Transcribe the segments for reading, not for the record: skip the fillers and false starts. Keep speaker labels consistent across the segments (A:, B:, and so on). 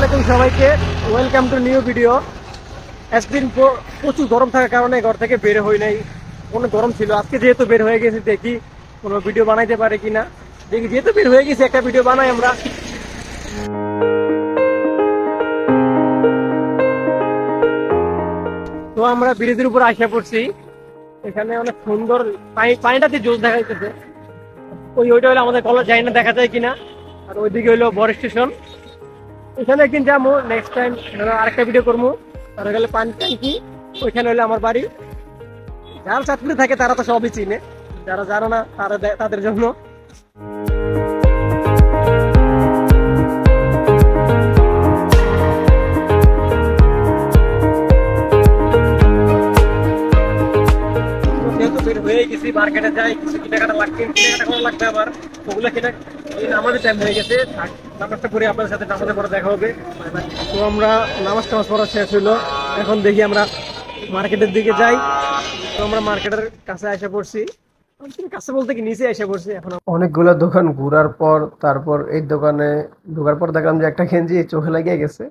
A: আলাইকুম সবাইকে, welcome to new video. একদিন প্রচুর গরম থাকার কারণে ঘর থেকে বের হই নাই, অনেক গরম ছিল। আজকে যেহেতু বের হয়ে গেছি, দেখি কোনো ভিডিও বানাইতে পারে কিনা। দেখি যেহেতু বের হয়ে গেছি, একটা ভিডিও বানাই আমরা। তো আমরা ব্রিজের উপর আসা পড়ছি। এখানে অনেক সুন্দর পানিটাতে জোশ দেখা যাচ্ছে। ওইটা হলো আমাদের কলেজ, যাই না দেখা যায় কিনা। আর ওইদিকে হইলো বড় স্টেশন। ওইখানে একদিন যাবো, নেক্সট টাইম আরেকটা ভিডিও করবো। আর গেলে পানি ট্যাঙ্কি, ওইখানে হলো আমার বাড়ি। যারা চাঁদপুরে থাকে তারা তো সবই চিনে, যারা জানো না তারা তাদের জন্য। যেহেতু বের হয়ে গেছি, মার্কেটে যাই, কিছু কেনাকাটা লাগবে, কেনাকাটা করা লাগবে আবার। ওগুলো কেনা আমাদের টাইম হয়ে গেছে। নামাজটা পড়ে আপনাদের সাথে নামাজের পরে দেখা হবে। তো আমরা নামাজ টামাজ পড়া শেষ হইলো, এখন দেখি আমরা মার্কেটের দিকে যাই। তো আমরা মার্কেটের কাছে এসে পড়ছি, কাছে বলতে কি নিচে এসে পড়ছি। এখন অনেকগুলো দোকান ঘোরার পর তারপর এই দোকানে ঢোকার পর দেখলাম যে একটা গেঞ্জি চোখে লাগিয়ে গেছে।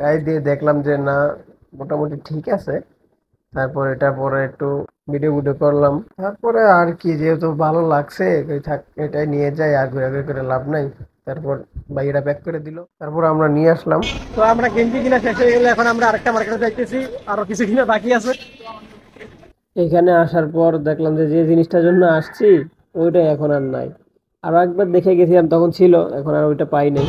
A: গায়ে দিয়ে দেখলাম যে না, মোটামুটি ঠিক আছে। তারপর এটা পরে একটু ভিডিও ভিডিও করলাম। তারপরে আর কি, যেহেতু ভালো লাগছে ওই থাক, এটাই নিয়ে যাই, আর ঘুরে ঘুরে করে লাভ নাই। তারপর ভাইয়েরা প্যাক করে দিল, তারপর আমরা নিয়ে আসলাম। তো আমরা গেঞ্জি কিনা শেষ হয়ে গেলে এখন আমরা আরেকটা মার্কেটে যাইতেছি, আরো কিছু কিনা বাকি আছে। এখানে আসার পর দেখলাম যে যে জিনিসটার জন্য আসছি ওইটাই এখন আর নাই। আরো একবার দেখে গেছিলাম, তখন ছিল, এখন আর ওইটা পাই নাই।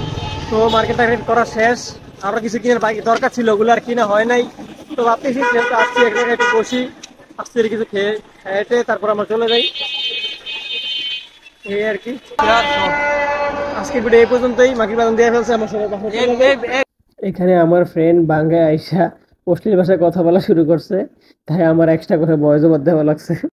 A: তো মার্কেট টার্গেট করা শেষ, আরো কিছু কিনার বাকি দরকার ছিল, ওগুলো আর কিনা হয় নাই। তো ভাবতেছি যেহেতু আসছি, এক জায়গায় একটু বসি, আসছি কিছু খেয়ে খেয়ে তারপর আমরা চলে যাই, এই আর কি। আজকে ভিডিও এই পর্যন্তই, মাগরিব আজান দিয়ে ফেলছে, আমার সবাই বাসায় চলে যায়। এখানে আমার ফ্রেন্ড বাঙ্গায় আইসা অশ্লীল ভাষায় কথা বলা শুরু করছে, তাই আমার এক্সট্রা করে ভয়েস ওভার দেওয়া লাগছে।